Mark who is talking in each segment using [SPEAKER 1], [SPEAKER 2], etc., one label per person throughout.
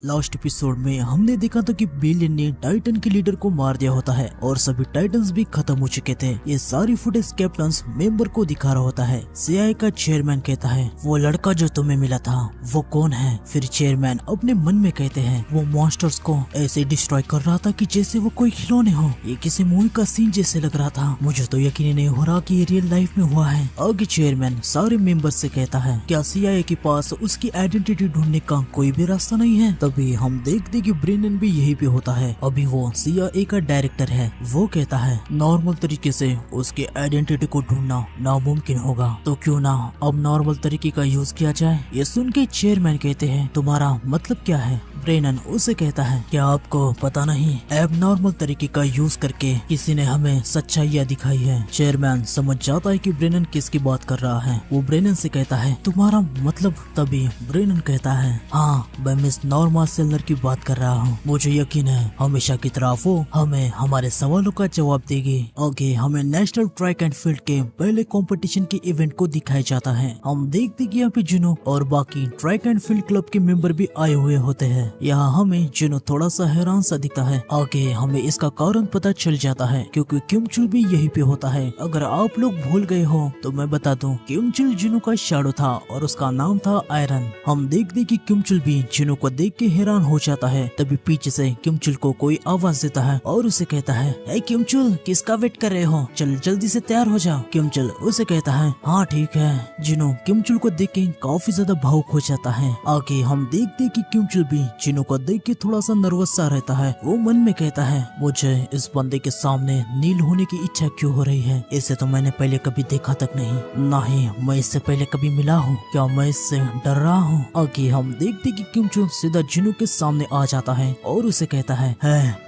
[SPEAKER 1] Last episode में हमने देखा था कि बेलियन ने टाइटन के लीडर को मार दिया होता है और सभी टाइटन्स भी खत्म हो चुके थे। ये सारी फुटेज कैप्टन मेंबर को दिखा रहा होता है। सीआईए का चेयरमैन कहता है, वो लड़का जो तुम्हें मिला था वो कौन है? फिर चेयरमैन अपने मन में कहते हैं, वो मॉन्स्टर्स को ऐसे डिस्ट्रॉय कर रहा था कि जैसे वो कोई खिलौने हो। ये किसी मूवी का सीन जैसे लग रहा था। मुझे तो यकीन नहीं हो रहा कि ये रियल लाइफ में हुआ है। आगे चेयरमैन सारे मेंबर्स से कहता है, क्या सीआईए के पास उसकी आइडेंटिटी ढूंढने का कोई भी रास्ता नहीं है? तभी हम देखते कि ब्रेनन भी यही पे होता है। अभी वो सीआईए का डायरेक्टर है। वो कहता है, नॉर्मल तरीके से उसकी आइडेंटिटी को ढूंढना नामुमकिन होगा, तो क्यों ना अब नॉर्मल तरीके का यूज किया जाए। ये सुन के चेयरमैन कहते हैं, तुम्हारा मतलब क्या है? ब्रेनन उसे कहता है, क्या आपको पता नहीं, एबनॉर्मल तरीके का यूज करके किसी ने हमें सच्चाइयाँ दिखाई है। चेयरमैन समझ जाता है कि ब्रेनन किसकी बात कर रहा है। वो ब्रेनन से कहता है, तुम्हारा मतलब? तभी ब्रेनन कहता है, हाँ मैं मिस नॉर्मा सेलर की बात कर रहा हूँ। मुझे यकीन है हमेशा की तरह वो हमें हमारे सवालों का जवाब देगी। आगे हमें नेशनल ट्रैक एंड फील्ड के पहले कंपटीशन के इवेंट को दिखाया जाता है। हम देखते कि यहाँ पे जुनो और बाकी ट्रैक एंड फील्ड क्लब के मेंबर भी आए हुए होते हैं। यहाँ हमें जुनो थोड़ा सा हैरान सा दिखता है। आगे हमें इसका कारण पता चल जाता है, क्योंकि किमचुल भी यही पे होता है। अगर आप लोग भूल गए हो तो मैं बता दूं, किमचुल जुनो का शैडो था और उसका नाम था आयरन। हम देखते कि किमचुल भी जुनो को देख के हैरान हो जाता है। तभी पीछे से किमचुल को कोई आवाज देता है और उसे कहता है, ए किमचुल, किसका वेट कर रहे हो? चल जल्दी से तैयार हो जाओ। किमचुल उसे कहता है, हाँ ठीक है। जुनो किमचुल को देख के काफी ज्यादा भावुक हो जाता है। आगे हम देखते कि किमचुल भी जुनो को देख के थोड़ा सा नर्वस सा रहता है। वो मन में कहता है, मुझे इस बंदे के सामने नील होने की इच्छा क्यों हो रही है? इसे तो मैंने पहले कभी देखा तक नहीं, ना ही मैं इससे पहले कभी मिला हूँ। क्या मैं इससे डर रहा हूँ? आगे हम देखते कि किमचुल सीधा जुनो के सामने आ जाता है और उसे कहता है,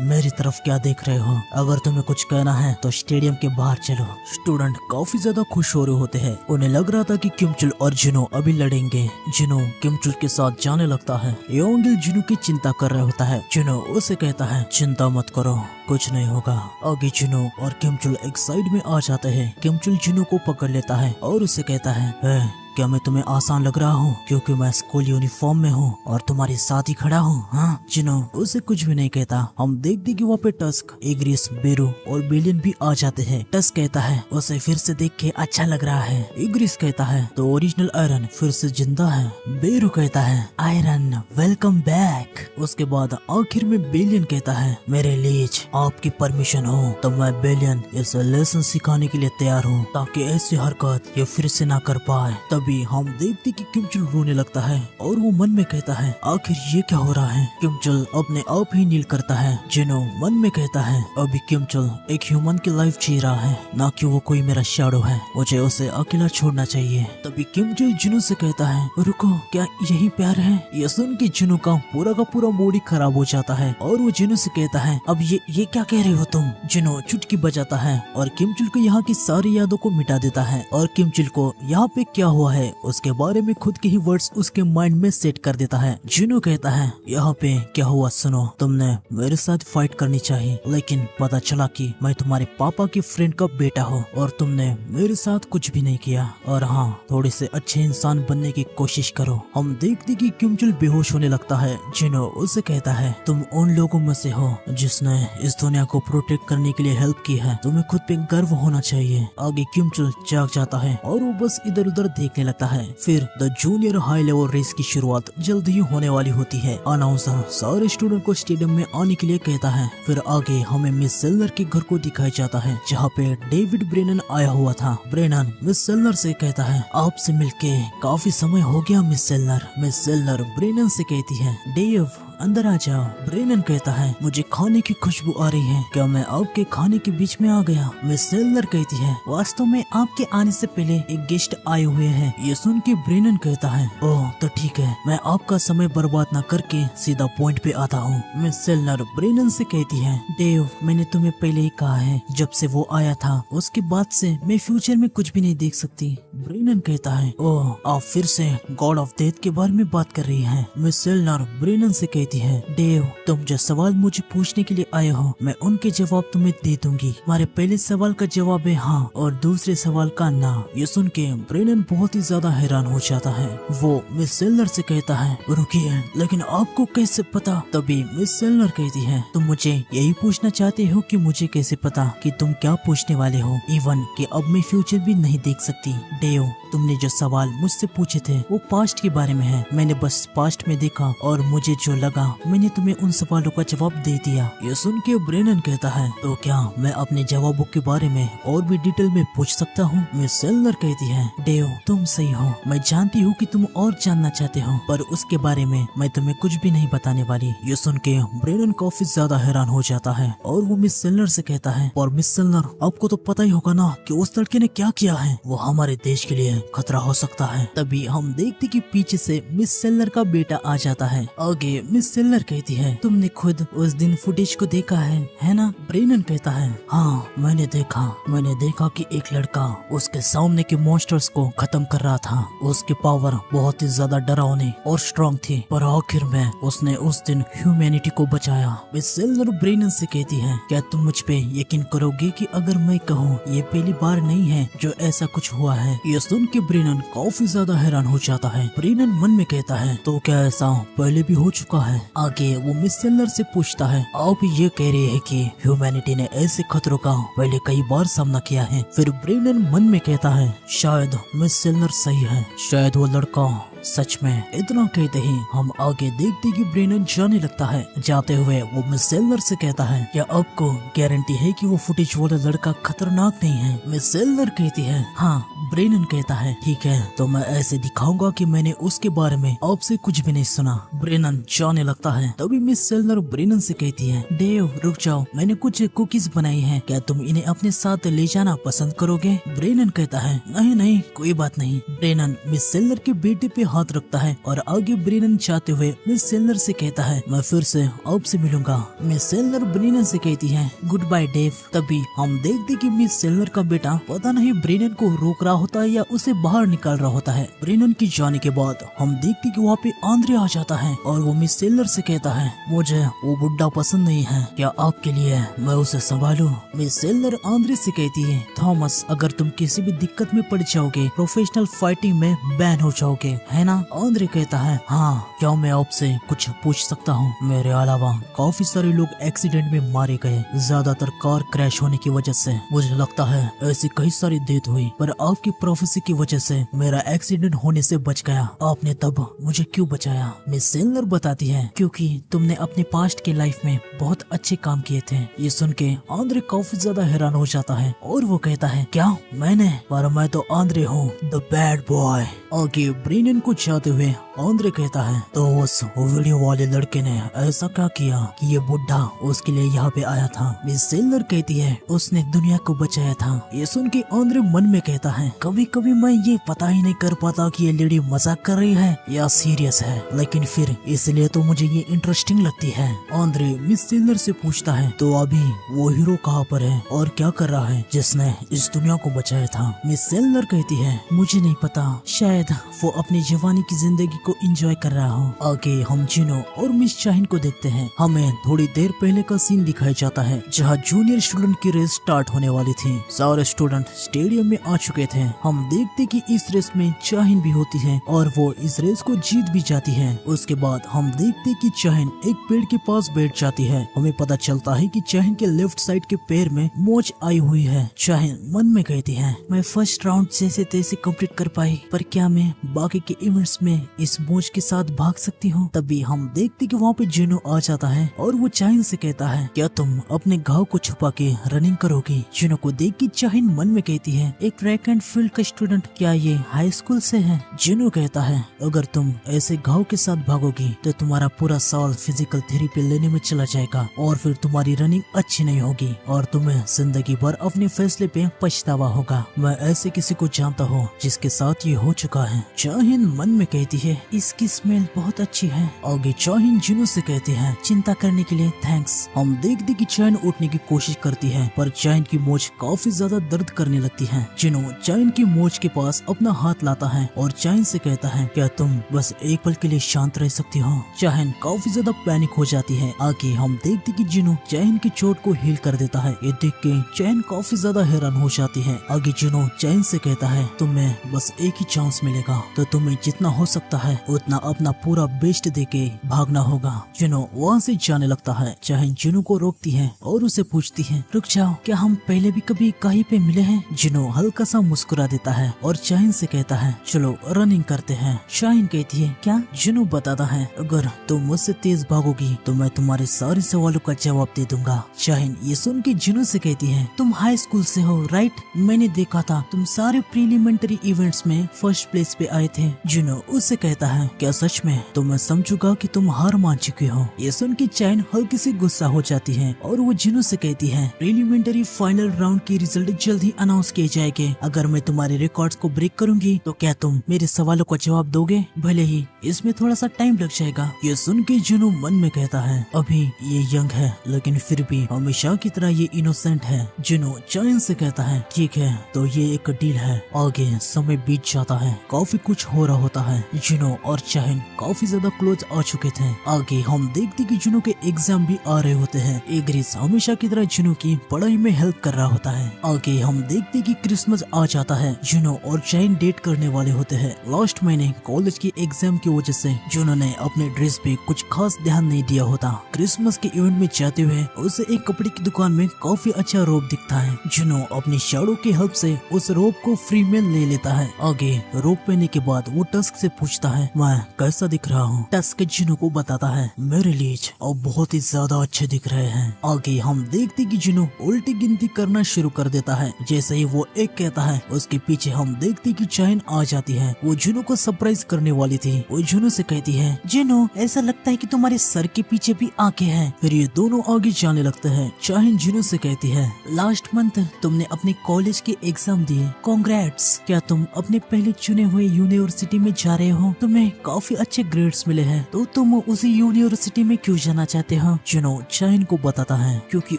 [SPEAKER 1] मेरी तरफ क्या देख रहे हो? अगर तुम्हें कुछ कहना है तो स्टेडियम के बाहर चलो। स्टूडेंट काफी ज्यादा खुश हो रहे होते हैं। उन्हें लग रहा था कि किमचुल और जुनो अभी लड़ेंगे। जुनो किमचुल के साथ जाने लगता है। योंगिल जुनो की चिंता कर रहा होता है। जुनो उसे कहता है, चिंता मत करो, कुछ नहीं होगा। आगे जुनो और किमचुल एक साइड में आ जाते हैं। किमचुल जुनो को पकड़ लेता है और उसे कहता है, क्या मैं तुम्हें आसान लग रहा हूँ क्योंकि मैं स्कूल यूनिफॉर्म में हूँ और तुम्हारे साथ ही खड़ा हूँ? हाँ? जुनो उसे कुछ भी नहीं कहता। हम देखते कि वहाँ पे टस्क, इग्रिस, बेरू और बेलियन भी आ जाते हैं। टस्क कहता है, उसे फिर से देख के अच्छा लग रहा है। इग्रिस कहता है, तो ओरिजिनल आयरन फिर से जिंदा है। बेरू कहता है, आयरन वेलकम बैक। उसके बाद आखिर में बेलियन कहता है, मेरे लीज आपकी परमिशन हो तो मैं बेलियन इसे लेसन सिखाने के लिए तैयार हूँ, ताकि ऐसी हरकत ये फिर से ना कर पाए। तभी हम देखते कि किमचुल रोने लगता है और वो मन में कहता है, आखिर ये क्या हो रहा है? किमचुल अपने आप ही नील करता है। जुनो मन में कहता है, अभी किमचुल एक ह्यूमन की लाइफ जी रहा है, ना कि वो कोई मेरा शैडो है। मुझे उसे अकेला छोड़ना चाहिए। तभी किमचुल जुनो से कहता है, रुको, क्या यही प्यार है? ये सुन के जुनो का पूरा मूड ही खराब हो जाता है और वो जुनो से कहता है, अब ये क्या कह रहे हो तुम? जुनो चुटकी बजाता है और किमचुल को यहाँ की सारी यादों को मिटा देता है और किमचुल को यहाँ पे क्या हुआ है उसके बारे में खुद के ही वर्ड्स उसके माइंड में सेट कर देता है। जुनो कहता है, यहाँ पे क्या हुआ सुनो, तुमने मेरे साथ फाइट करनी चाहिए, लेकिन पता चला कि मैं तुम्हारे पापा के फ्रेंड का बेटा हूँ और तुमने मेरे साथ कुछ भी नहीं किया। और हाँ, थोड़े से अच्छे इंसान बनने की कोशिश करो। हम देखते कि किमचुल बेहोश होने लगता है। जुनो उसे कहता है, तुम उन लोगों में से हो जिसने इस दुनिया को प्रोटेक्ट करने के लिए हेल्प की है। तुम्हें खुद पे गर्व होना चाहिए। आगे किमचुल जाग जाता है और वो बस इधर उधर देखने लगता है। फिर the junior high level race की शुरुआत जल्द ही होने वाली होती है। अनाउंसर सारे स्टूडेंट को स्टेडियम में आने के लिए कहता है। फिर आगे हमें मिस सेलर के घर को दिखाया जाता है, जहाँ पे डेविड ब्रेनन आया हुआ था। ब्रेनन मिस सेलर से कहता है, आपसे मिलके काफी समय हो गया miss seller. Miss seller Brennan से कहती है, डेव अंदर आ जाओ। ब्रेनन कहता है, मुझे खाने की खुशबू आ रही है, क्या मैं आपके खाने के बीच में आ गया? मिस सेलर कहती है, वास्तव में आपके आने से पहले एक गेस्ट आए हुए हैं। ये सुन के ब्रेनन कहता है, ओह तो ठीक है, मैं आपका समय बर्बाद न करके सीधा पॉइंट पे आता हूँ। मिस सेलर ब्रेनन से कहती है, डेव मैंने तुम्हें पहले ही कहा है, जब से वो आया था उसके बाद से मैं फ्यूचर में कुछ भी नहीं देख सकती। ब्रेनन कहता है, ओह आप फिर से गॉड ऑफ डेथ के बारे में बात कर रही हैं। मिस सेलर ब्रेनन से कहती कहती है, डेव तुम जो सवाल मुझे पूछने के लिए आए हो मैं उनके जवाब तुम्हें दे दूंगी। तुम्हारे पहले सवाल का जवाब है हाँ और दूसरे सवाल का ना। ये सुन के ब्रेनन बहुत ही ज्यादा हैरान हो जाता है। वो मिस सेलर से कहता है, रुकिए लेकिन आपको कैसे पता? तभी मिस सेलर कहती है, तुम मुझे यही पूछना चाहते हो कि मुझे कैसे पता कि तुम क्या पूछने वाले हो? इवन कि अब मैं फ्यूचर भी नहीं देख सकती। डेव तुमने जो सवाल मुझसे पूछे थे वो पास्ट के बारे में है। मैंने बस पास्ट में देखा और मुझे जो लगा मैंने तुम्हें उन सवालों का जवाब दे दिया। ये सुन के ब्रेनन कहता है, तो क्या मैं अपने जवाबों के बारे में और भी डिटेल में पूछ सकता हूँ? मिस सेलर कहती है, डेव तुम सही हो, मैं जानती हूँ कि तुम और जानना चाहते हो पर उसके बारे में मैं तुम्हें कुछ भी नहीं बताने वाली। ये सुन के ब्रेनन काफी ज्यादा हैरान हो जाता है और वो मिस सेलर से कहता है, और मिस सेलर आपको तो पता ही होगा ना कि उस लड़के ने क्या किया है, वो हमारे देश के लिए खतरा हो सकता है। तभी हम देखते कि पीछे से मिस सेलर का बेटा आ जाता है। आगे मिस सेलर कहती है, तुमने खुद उस दिन फुटेज को देखा है ना? ब्रेनन कहता है, हाँ मैंने देखा कि एक लड़का उसके सामने के मॉन्स्टर्स को खत्म कर रहा था। उसकी पावर बहुत ही ज्यादा डरावनी और स्ट्रॉन्ग थी पर आखिर में उसने उस दिन ह्यूमैनिटी को बचाया। मिस सेलर ब्रेनन से कहती है, क्या तुम मुझ पे यकीन करोगे कि अगर मैं कहूँ ये पहली बार नहीं है जो ऐसा कुछ हुआ है? ये सुन के ब्रेनन काफी ज्यादा हैरान हो जाता है। ब्रेनन मन में कहता है, तो क्या ऐसा पहले भी हो चुका है? आगे वो मिस सेलर से पूछता है, आप ये कह रहे हैं कि ह्यूमैनिटी ने ऐसे खतरों का पहले कई बार सामना किया है? फिर ब्रेनन मन में कहता है, शायद मिस सेलर सही है, शायद वो लड़का सच में। इतना कहते ही हम आगे देखते कि ब्रेनन जाने लगता है। जाते हुए वो मिस सेलर से कहता है, क्या आपको गारंटी है कि वो फुटेज वाला लड़का खतरनाक नहीं है? मिस सेलर कहती है, हाँ। ब्रेनन कहता है, ठीक है तो मैं ऐसे दिखाऊंगा कि मैंने उसके बारे में आपसे कुछ भी नहीं सुना। ब्रेनन जाने लगता है। तभी मिस सेलर ब्रेनन से कहती है, डेव रुक जाओ, मैंने कुछ कुकीज बनाई है, क्या तुम इन्हें अपने साथ ले जाना पसंद करोगे? ब्रेनन कहता है, नहीं कोई बात नहीं। ब्रेनन मिस सेलर के बेटे पे हाथ रखता है और आगे ब्रेनन चाहते हुए मिस सेलर से कहता है, मैं फिर से आपसे मिलूंगा। मिस सेलर ब्रेनन से कहती है, गुड बाय डेव। तभी हम देखते कि मिस सेलर का बेटा पता नहीं ब्रेनन को रोक रहा होता है या उसे बाहर निकाल रहा होता है। ब्रेनन की जाने के बाद हम देखते कि वहाँ पे आंद्रे आ जाता है और वो मिस सेलर से कहता है, मुझे वो बुड्ढा पसंद नहीं है, क्या आपके लिए मैं उसे संभालूं? मिस सेलर आंद्रे से कहती है, थॉमस अगर तुम किसी भी दिक्कत में पड़ जाओगे, प्रोफेशनल फाइटिंग में बैन हो जाओगे, है ना? आंद्रे कहता है, हाँ। क्या मैं आपसे कुछ पूछ सकता हूँ? मेरे अलावा काफी सारे लोग एक्सीडेंट में मारे गए, ज्यादातर कार क्रैश होने की वजह से। मुझे लगता है ऐसी कई सारी डेथ हुई पर आपकी प्रोफेसी की वजह से मेरा एक्सीडेंट होने से बच गया। आपने तब मुझे क्यों बचाया? मिस सेलर बताती है, क्योंकि तुमने अपने पास्ट के लाइफ में बहुत अच्छे काम किए थे। ये सुन के आंद्रे काफी ज्यादा हैरान हो जाता है और वो कहता है, क्या मैंने? पर मैं तो आंद्रे हूँ, द बैड बॉय। आगे ब्रेनन को चाहते हुए आंद्रे कहता है, तो उस वीडियो वाले लड़के ने ऐसा क्या किया कि ये बुढ़ा उसके लिए यहाँ पे आया था? मिस सेलर कहती है, उसने दुनिया को बचाया था। ये सुन के आंद्रे मन में कहता है, कभी कभी मैं ये पता ही नहीं कर पाता कि ये लेडी मजाक कर रही है या सीरियस है, लेकिन फिर इसलिए तो मुझे ये इंटरेस्टिंग लगती है। आंद्रे मिस सेलर से पूछता है, तो अभी वो हीरो कहाँ पर है और क्या कर रहा है जिसने इस दुनिया को बचाया था? मिस सेलर कहती है, मुझे नहीं पता, शायद वो अपनी जवानी की जिंदगी को एंजॉय कर रहा हो। आगे हम जिनो और मिस शाहीन को देखते हैं। हमें थोड़ी देर पहले का सीन दिखाया जाता है जहाँ जूनियर स्टूडेंट की रेस स्टार्ट होने वाली थी। सारे स्टूडेंट स्टेडियम में आ चुके थे। हम देखते कि इस रेस में शाहीन भी होती है और वो इस रेस को जीत भी जाती है। उसके बाद हम देखते कि शाहीन एक पेड़ के पास बैठ जाती है। हमें पता चलता है कि शाहीन के लेफ्ट साइड के पैर में मोच आई हुई है। शाहीन मन में कहती है, मैं फर्स्ट राउंड जैसे तैसे कंप्लीट कर पाई, पर क्या मैं बाकी के इवेंट्स में इस मोच के साथ भाग सकती हूँ? तभी हम देखते कि वहाँ पे जिनो आ जाता है और वो शाहीन से कहता है, क्या तुम अपने घाव को छुपा के रनिंग करोगी? जिनो को देख के शाहीन मन में कहती है, एक ट्रैक एंड फील्ड का स्टूडेंट, क्या ये हाई स्कूल से है? जिनो कहता है, अगर तुम ऐसे घाव के साथ भागोगी तो तुम्हारा पूरा साल फिजिकल थेरेपी लेने में चला जाएगा और फिर तुम्हारी रनिंग अच्छी नहीं होगी और तुम्हें जिंदगी भर अपने फैसले पे पछतावा होगा। मैं ऐसे किसी को जानता हूँ जिसके साथ ये हो चुका है। शाहीन मन में कहती है इसकी स्मेल बहुत अच्छी है। आगे चाहिन जिनो से कहती है चिंता करने के लिए थैंक्स। हम देखते कि चाइन उठने की कोशिश करती है पर चाइन की मोच काफी ज्यादा दर्द करने लगती है। जिनो चाइन की मोच के पास अपना हाथ लाता है और चाइन से कहता है क्या तुम बस एक पल के लिए शांत रह सकती हो। चाइन काफी ज्यादा पैनिक हो जाती है। आगे हम देखते कि जिनो चाइन की चोट को हील कर देता है। ये देख के चाइन काफी ज्यादा हैरान हो जाती है। आगे जिनो चाइन से कहता है तुम्हें बस एक ही चांस मिलेगा तो तुम्हें जितना हो सकता है उतना अपना पूरा बेस्ट देके भागना होगा। जिनो वहाँ से जाने लगता है। चाइन जिनो को रोकती है और उसे पूछती है रुक जाओ, क्या हम पहले भी कभी कहीं पे मिले हैं। जिनो हल्का सा मुस्कुरा देता है और चाइन से कहता है चलो रनिंग करते हैं। चाइन कहती है क्या। जिनो बताता है अगर तुम मुझसे तेज भागोगी तो मैं तुम्हारे सारे सवालों का जवाब दे दूंगा। चाइन ये सुन के जिनो से कहती है तुम हाई स्कूल से हो राइट, मैंने देखा था तुम सारे प्रीलिमिनरी इवेंट्स में फर्स्ट प्लेस पे आए थे। जिनो उससे कहता है क्या सच में, तो मैं समझूंगा कि तुम हार मान चुके हो। ये सुन के चाइन हल्की सी गुस्सा हो जाती है और वो जिनो से कहती है प्रीलिमिनरी फाइनल राउंड की रिजल्ट जल्द ही अनाउंस किए जाएंगे। अगर मैं तुम्हारे रिकॉर्ड्स को ब्रेक करूंगी तो क्या तुम मेरे सवालों का जवाब दोगे, भले ही इसमें थोड़ा सा टाइम लग जाएगा। ये सुन के जिनो मन में कहता है अभी ये यंग है लेकिन फिर भी हमेशा की तरह ये इनोसेंट है। जिनो चाइन से कहता है ठीक है तो ये एक डील है। आगे समय बीत जाता है, काफी कुछ हो रहा होता है। जिनो और चाइन काफी ज्यादा क्लोज आ चुके थे। आगे हम देखते कि जिनो के एग्जाम भी आ रहे होते हैं। एग्रिस हमेशा की तरह जिनो की पढ़ाई में हेल्प कर रहा होता है। आगे हम देखते कि क्रिसमस आ जाता है। जिनो और चाइन डेट करने वाले होते हैं। लास्ट महीने कॉलेज की एग्जाम की वजह से जिनो ने अपने ड्रेस पे कुछ खास ध्यान नहीं दिया होता। क्रिसमस के इवेंट में जाते हुए उसे एक कपड़े की दुकान में काफी अच्छा रोब दिखता है। जिनो अपनी शैडो की हेल्प से उस रोब को फ्री में ले लेता है। आगे रोब पहनने के बाद वो टस्क से पूछता है मैं कैसा दिख रहा हूँ। टस्क जिनो को बताता है मेरे लिए अब बहुत ही ज्यादा अच्छे दिख रहे हैं। आगे हम देखते कि जिनो उल्टी गिनती करना शुरू कर देता है। जैसे ही वो एक कहता है उसके पीछे हम देखते कि चाइन आ जाती है। वो जिनो को सरप्राइज करने वाली थी। वो जिनो से कहती है जिनो ऐसा लगता है कि तुम्हारे सर के पीछे भी आंखें हैं। फिर ये दोनों आगे जाने लगते हैं। चाइन जिनो से कहती है लास्ट मंथ तुमने अपने कॉलेज के एग्जाम दिए, कांग्रेट्स। क्या तुम अपने पहले चुने हुए यूनिवर्सिटी में जा रहे हो, तुम्हें काफी अच्छे ग्रेड्स मिले हैं, तो तुम उसी यूनिवर्सिटी में क्यों जाना चाहते हो। जिनो चाइन को बताता है क्योंकि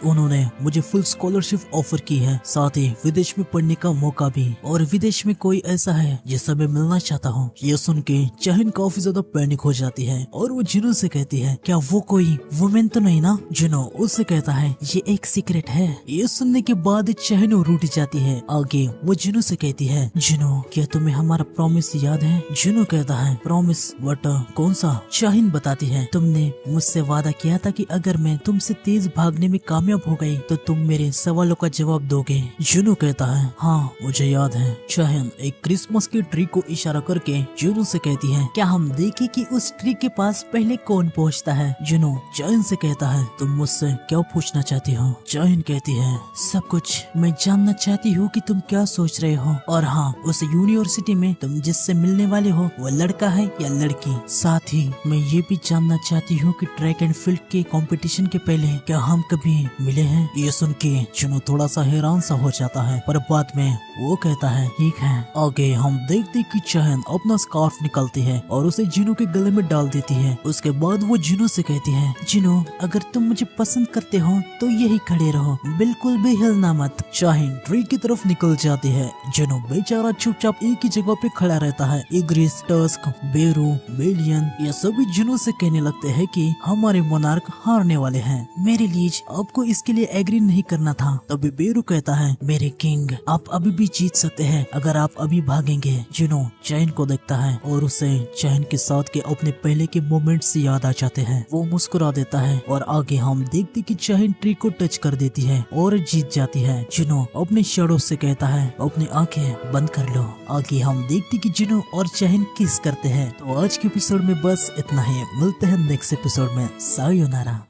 [SPEAKER 1] उन्होंने मुझे फुल स्कॉलरशिप ऑफर की है, साथ ही विदेश में पढ़ने का मौका भी, और विदेश में कोई ऐसा है जिससे मैं मिलना चाहता हूँ। ये सुन के चाइन काफी ज्यादा पैनिक हो जाती है और वो जिनो से कहती है क्या वो कोई वुमेन तो नहीं ना। जिनो उससे कहता है ये एक सीक्रेट है। ये सुनने के बाद चाइन रूठ जाती है। आगे वो जिनो से कहती है जिनो क्या तुम्हें हमारा प्रॉमिस याद है। जिनो कहता है प्रॉमिस बट कौन सा। चाइन बताती है तुमने मुझसे वादा किया था कि अगर मैं तुमसे तेज भागने में कामयाब हो गई तो तुम मेरे सवालों का जवाब दोगे। जिनो कहता है हाँ मुझे याद है। चाइन एक क्रिसमस की ट्री को इशारा करके जिनो से कहती है क्या हम देखें कि उस ट्री के पास पहले कौन पहुंचता है। जिनो चाइन से कहता है तुम मुझसे क्या पूछना चाहती हो। चाइन कहती है सब कुछ, मैं जानना चाहती हूँ कि तुम क्या सोच रहे हो, और हाँ उस यूनिवर्सिटी में तुम जिससे मिलने वाले हो वो लड़का है या लड़की। साथ ही मैं ये भी जानना चाहती हूँ कि ट्रैक एंड फील्ड के कंपटीशन के पहले क्या हम कभी मिले हैं। ये सुन के जिनो थोड़ा सा हैरान सा हो जाता है पर बाद में वो कहता है ठीक है। आगे हम देखते कि चाइन अपना स्कार्फ निकालती है और उसे जिनो के गले में डाल देती है। उसके बाद वो जिनो से कहती है जिनो अगर तुम मुझे पसंद करते हो तो यही खड़े रहो, बिल्कुल भी हिलना मत। चाइन ट्री की तरफ निकल जाती है। जिनो बेचारा चुपचाप एक ही जगह पे खड़ा रहता है। इग्रिस, टस्क, बेरू, बेलियन ये सभी जिनो से कहने लगते हैं कि हमारे मोनार्क हारने वाले हैं। मेरे लीज आपको इसके लिए एग्री नहीं करना था। तभी बेरू कहता है मेरे किंग आप अभी भी जीत सकते हैं अगर आप अभी भागेंगे। जिनो चाइन को देखता है और उसे चाइन के साथ के अपने पहले के मोमेंट्स याद आ जाते हैं। वो मुस्कुरा देता है और आगे हम देखते कि चाइन ट्री को टच कर देती है और जीत जाती है। जिनो अपने शैडो से कहता है अपनी आंखें बंद कर लो। आगे हम देखते कि जिनो और चाइन किस करते हैं। तो आज के एपिसोड में बस इतना ही, मिलते हैं नेक्स्ट एपिसोड में। सायोनारा।